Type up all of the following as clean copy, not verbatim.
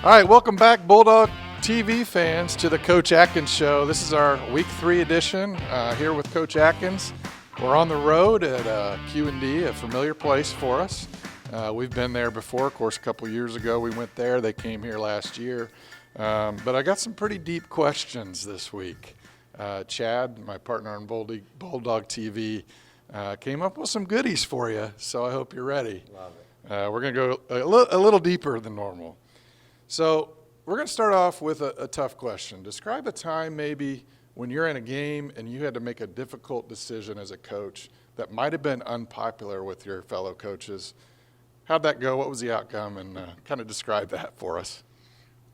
All right, welcome back, Bulldog TV fans, to the Coach Adkins Show. This is our Week 3 edition here with Coach Adkins. We're on the road at Q&D, a familiar place for us. We've been there before. Of course, a couple years ago we went there. They came here last year. But I got some pretty deep questions this week. Chad, my partner on Bulldog TV, came up with some goodies for you, so I hope you're ready. Love it. We're going to go a little deeper than normal. So we're going to start off with a tough question. Describe a time maybe when you're in a game and you had to make a difficult decision as a coach that might have been unpopular with your fellow coaches. How'd that go? What was the outcome? And kind of describe that for us.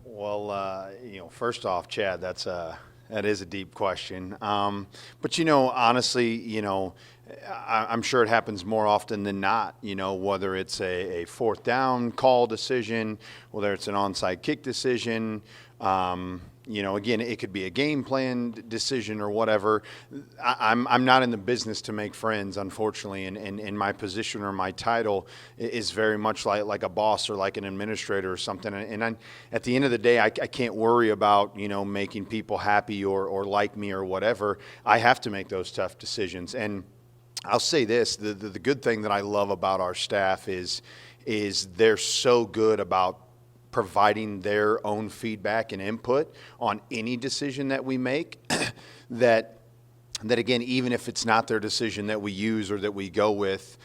Well, first off, Chad, that is a deep question. But honestly, I'm sure it happens more often than not. Whether it's a fourth down call decision, whether it's an onside kick decision. Again, it could be a game plan decision or whatever. I'm not in the business to make friends, unfortunately, and my position or my title is very much like a boss or like an administrator or something. And at the end of the day, I can't worry about, making people happy or like me or whatever. I have to make those tough decisions. And I'll say this, the good thing that I love about our staff is they're so good about providing their own feedback and input on any decision that we make that again, even if it's not their decision that we use or that we go with,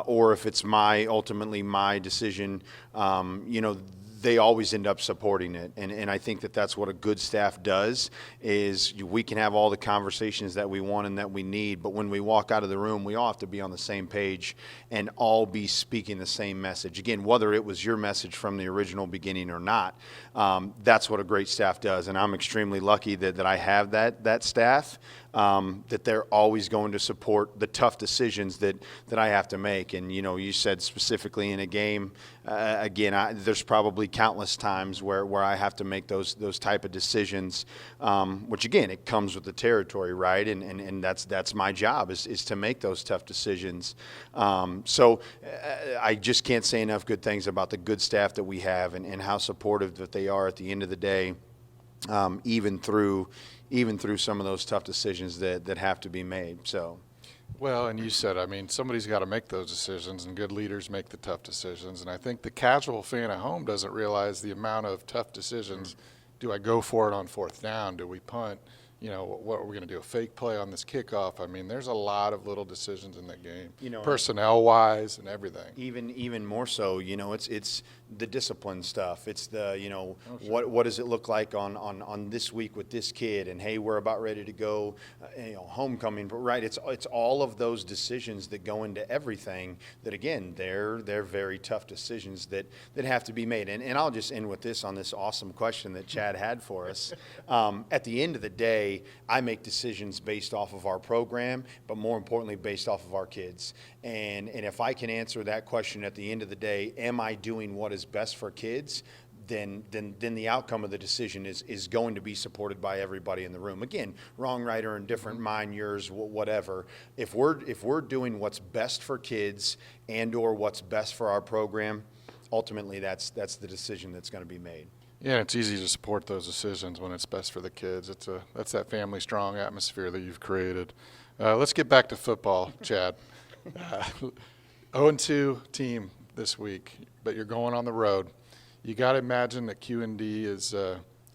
or if it's ultimately my decision, they always end up supporting it. And I think that's what a good staff does is we can have all the conversations that we want and that we need, but when we walk out of the room, we all have to be on the same page and all be speaking the same message. Again, whether it was your message from the original beginning or not, that's what a great staff does. And I'm extremely lucky that I have that staff, that they're always going to support the tough decisions that I have to make. And, you said specifically in a game, again, there's probably countless times where I have to make those type of decisions, which again, it comes with the territory, right? And that's my job is to make those tough decisions. So I just can't say enough good things about the good staff that we have and how supportive that they are at the end of the day, even through some of those tough decisions that have to be made. So. Well, and you said, somebody's got to make those decisions, and good leaders make the tough decisions. And I think the casual fan at home doesn't realize the amount of tough decisions. Do I go for it on fourth down? Do we punt? What are we going to do? A fake play on this kickoff? There's a lot of little decisions in that game, personnel-wise and everything. Even more so, it's the discipline stuff. It's the, what does it look like on this week with this kid? And hey, we're about ready to go, homecoming. But right, it's all of those decisions that go into everything. That again, they're very tough decisions that have to be made. And I'll just end with this on this awesome question that Chad had for us. At the end of the day, I make decisions based off of our program, but more importantly, based off of our kids. And if I can answer that question at the end of the day, am I doing what is best for kids? Then the outcome of the decision is going to be supported by everybody in the room. Again, wrong, right, or indifferent, mine, yours, whatever. If we're doing what's best for kids and or what's best for our program, ultimately that's the decision that's going to be made. Yeah, it's easy to support those decisions when it's best for the kids. That's that family strong atmosphere that you've created. Let's get back to football, Chad. 0-2 team this week, but you're going on the road. You got to imagine that Q&D is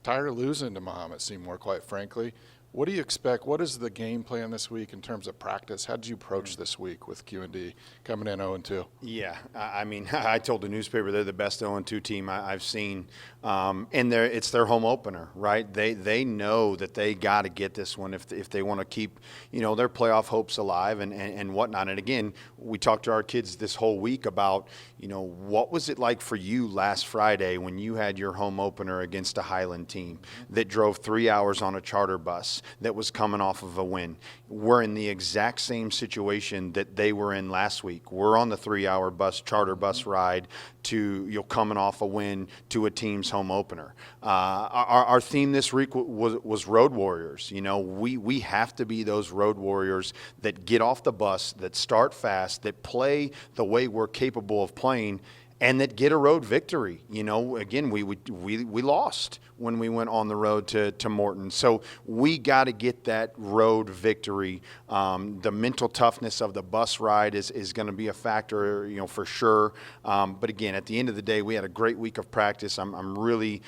tired of losing to Mahomet-Seymour, quite frankly. What do you expect? What is the game plan this week in terms of practice? How did you approach this week with Q&D coming in 0-2? Yeah, I told the newspaper they're the best 0-2 team I've seen, and it's their home opener, right? They know that they got to get this one if they want to keep their playoff hopes alive and whatnot. And again, we talked to our kids this whole week about what was it like for you last Friday when you had your home opener against a Highland team that drove 3 hours on a charter bus that was coming off of a win. We're in the exact same situation that they were in last week. We're on the 3-hour charter bus ride to coming off a win to a team's home opener. Our theme this week was road warriors. We have to be those road warriors that get off the bus, that start fast, that play the way we're capable of playing. and that get a road victory. Again, we lost when we went on the road to Morton. So we got to get that road victory. The mental toughness of the bus ride is going to be a factor, for sure. But again, at the end of the day, we had a great week of practice. I'm really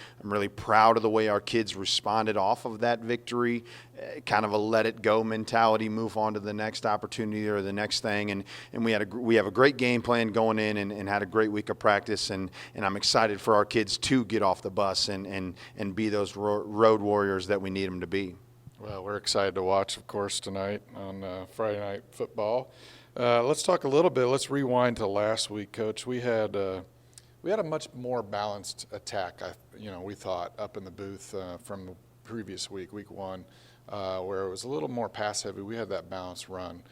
proud of the way our kids responded off of that victory. Kind of a let it go mentality, move on to the next opportunity or the next thing. And we have a great game plan going in and had a great week of practice. And I'm excited for our kids to get off the bus and be those road warriors that we need them to be. Well, we're excited to watch, of course, tonight on Friday Night Football. Let's talk a little bit. Let's rewind to last week, Coach. We had a much more balanced attack, we thought, up in the booth from the previous week, week one, where it was a little more pass heavy. We had that balanced run.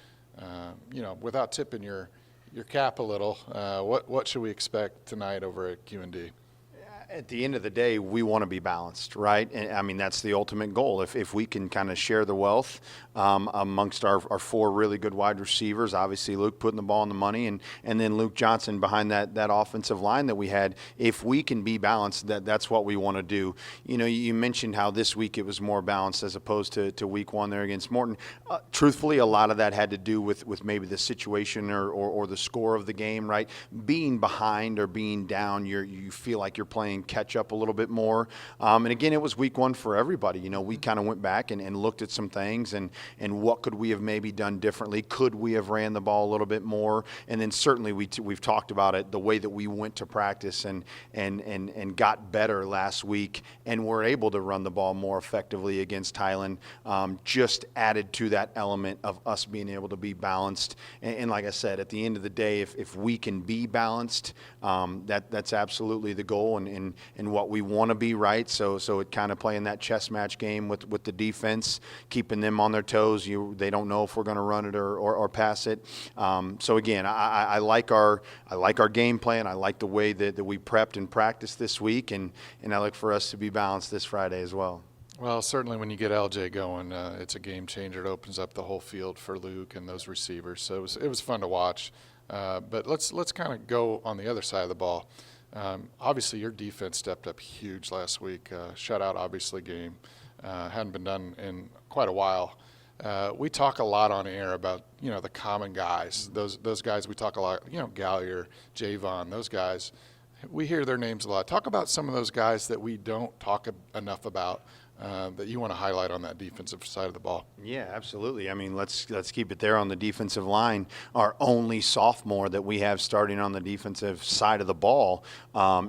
Without tipping your cap a little, what should we expect tonight over at Q&D? At the end of the day, we want to be balanced, right? And I mean, that's the ultimate goal. If we can kind of share the wealth amongst our four really good wide receivers, obviously Luke putting the ball on the money, and then Luke Johnson behind that offensive line that we had, if we can be balanced, that's what we want to do. You mentioned how this week it was more balanced as opposed to week one there against Morton. Truthfully, a lot of that had to do with maybe the situation or the score of the game, right? Being behind or being down, you feel like you're playing catch up a little bit more. And again, it was week one for everybody. We kind of went back and looked at some things and what could we have maybe done differently? Could we have ran the ball a little bit more? And then certainly we've talked about it, the way that we went to practice and got better last week and were able to run the ball more effectively against Highland, just added to that element of us being able to be balanced. And like I said, at the end of the day, if we can be balanced, that's absolutely the goal and what we want to be, right? So it kind of playing that chess match game with the defense, keeping them on their toes. They don't know if we're going to run it or pass it. So again, I like our game plan. I like the way that we prepped and practiced this week, and I look for us to be balanced this Friday as well. Well, certainly when you get LJ going, it's a game changer. It opens up the whole field for Luke and those receivers. So it was fun to watch. But let's kind of go on the other side of the ball. Obviously, your defense stepped up huge last week. Shutout, obviously, game. Hadn't been done in quite a while. We talk a lot on air about, the common guys. Those guys we talk a lot, Gallier, Javon, those guys. We hear their names a lot. Talk about some of those guys that we don't talk enough about. That you want to highlight on that defensive side of the ball. Yeah, absolutely. I mean, let's keep it there on the defensive line. Our only sophomore that we have starting on the defensive side of the ball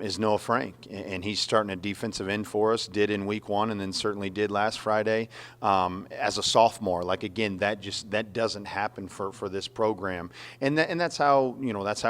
is Noah Frank, and he's starting a defensive end for us. Did in week one, and then certainly did last Friday as a sophomore. Like again, that doesn't happen for this program, and that's how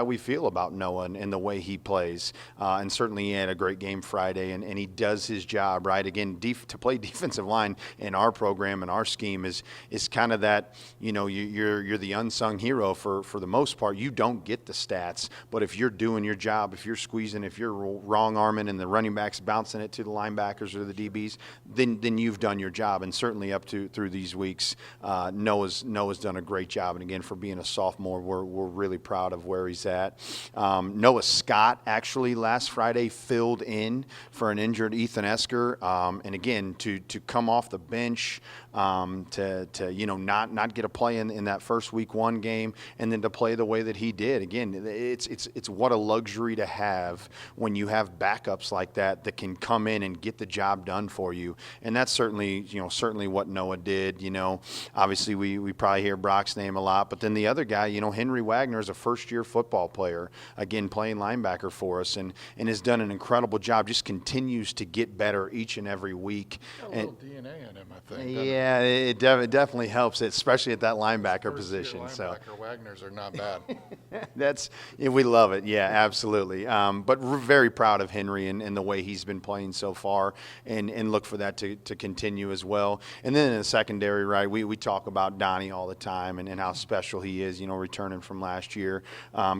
we feel about Noah and the way he plays. And certainly he had a great game Friday, and he does his job right. Again, to play defensive line in our program and our scheme is kind of that, you're the unsung hero for the most part. You don't get the stats, but if you're doing your job, if you're squeezing, if you're wrong arming and the running backs bouncing it to the linebackers or the DBs, then you've done your job. And certainly through these weeks, Noah's done a great job. And again, for being a sophomore, we're really proud of where he's at. Noah Scott actually last Friday filled in for an injured Ethan Esker, and again, to come off the bench, to not get a play in that first week one game, and then to play the way that he did. Again, it's what a luxury to have when you have backups like that can come in and get the job done for you. And that's certainly what Noah did. Obviously we probably hear Brock's name a lot, but then the other guy, Henry Wagner is a first-year football player, again playing linebacker for us, and has done an incredible job. Just continues to get better each and every week. Got a little DNA in him, I think. Yeah, it definitely helps, especially at that linebacker position. Wagner's are not bad. We love it. Yeah, absolutely. But we're very proud of Henry and the way he's been playing so far, and look for that to continue as well. And then in the secondary, right, we talk about Donnie all the time and how special he is, returning from last year.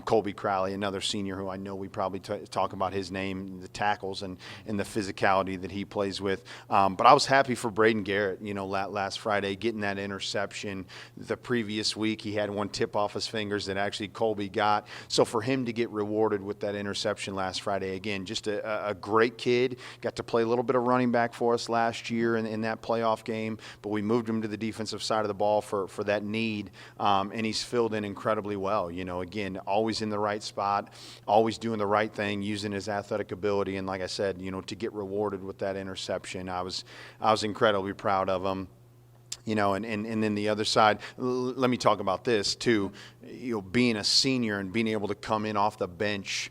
Colby Crowley, another senior who I know we probably talk about his name, the tackles and the physicality that he plays with. But I was happy for Braden Garrett, last Friday, getting that interception. The previous week, he had one tip off his fingers that actually Colby got. So for him to get rewarded with that interception last Friday, again, just a great kid. Got to play a little bit of running back for us last year in that playoff game, but we moved him to the defensive side of the ball for that need, and he's filled in incredibly well. Again, always in the right spot, always doing the right thing, using his athletic ability, and like I said, to get rewarded with that interception, I was incredibly proud of him. And then the other side, let me talk about this too. Being a senior and being able to come in off the bench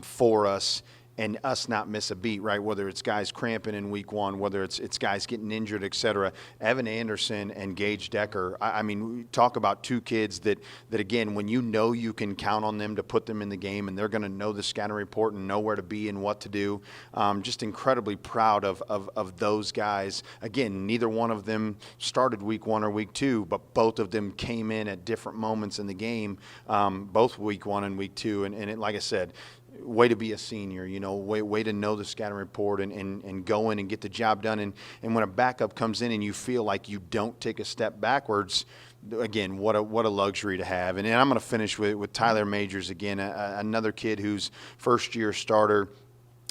for us and us not miss a beat, right? Whether it's guys cramping in week one, whether it's guys getting injured, et cetera. Evan Anderson and Gage Decker, I mean, we talk about two kids that again, when you can count on them to put them in the game and they're going to know the scouting report and know where to be and what to do. Just incredibly proud of those guys. Again, neither one of them started week one or week two, but both of them came in at different moments in the game, both week one and week two. And like I said, way to be a senior, way to know the scouting report and go in and get the job done. And when a backup comes in and you feel like you don't take a step backwards, again, what a luxury to have. And I'm going to finish with Tyler Majors again, another kid who's first-year starter.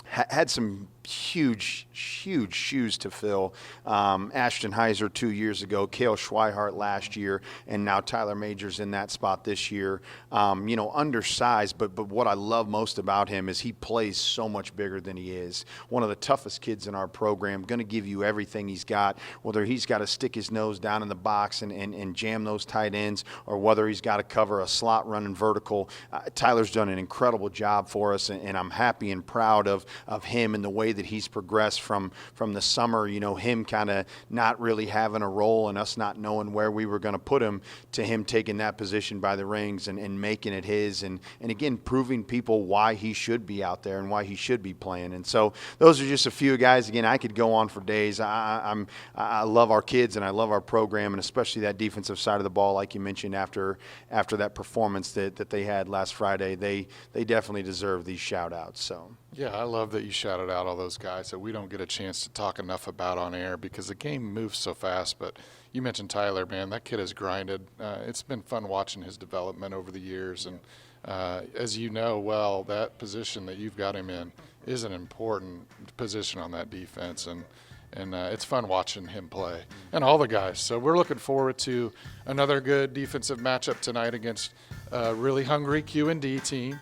Had some huge shoes to fill. Ashton Heiser 2 years ago, Cale Schweihart last year, and now Tyler Majors in that spot this year. Undersized, but what I love most about him is he plays so much bigger than he is. One of the toughest kids in our program, going to give you everything he's got, whether he's got to stick his nose down in the box and jam those tight ends, or whether he's got to cover a slot running vertical. Tyler's done an incredible job for us, and I'm happy and proud of him and the way that he's progressed from the summer, him kind of not really having a role and us not knowing where we were going to put him, to him taking that position by the rings and making it his, and again, proving people why he should be out there and why he should be playing. And so those are just a few guys. Again, I could go on for days. I love our kids and I love our program, and especially that defensive side of the ball, like you mentioned, after that performance that they had last Friday. They definitely deserve these shout-outs. So. Yeah, I love that you shouted out all those guys that we don't get a chance to talk enough about on air because the game moves so fast. But you mentioned Tyler, man, that kid has grinded. It's been fun watching his development over the years. And as you know well, that position that you've got him in is an important position on that defense. And it's fun watching him play and all the guys. So we're looking forward to another good defensive matchup tonight against a really hungry Q&D team.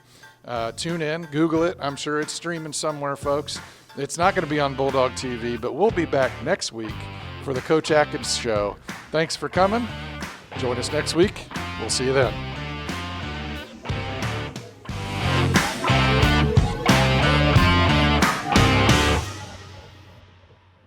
Tune in, Google it. I'm sure it's streaming somewhere, folks. It's not going to be on Bulldog TV, but we'll be back next week for the Coach Adkins Show. Thanks for coming. Join us next week. We'll see you then.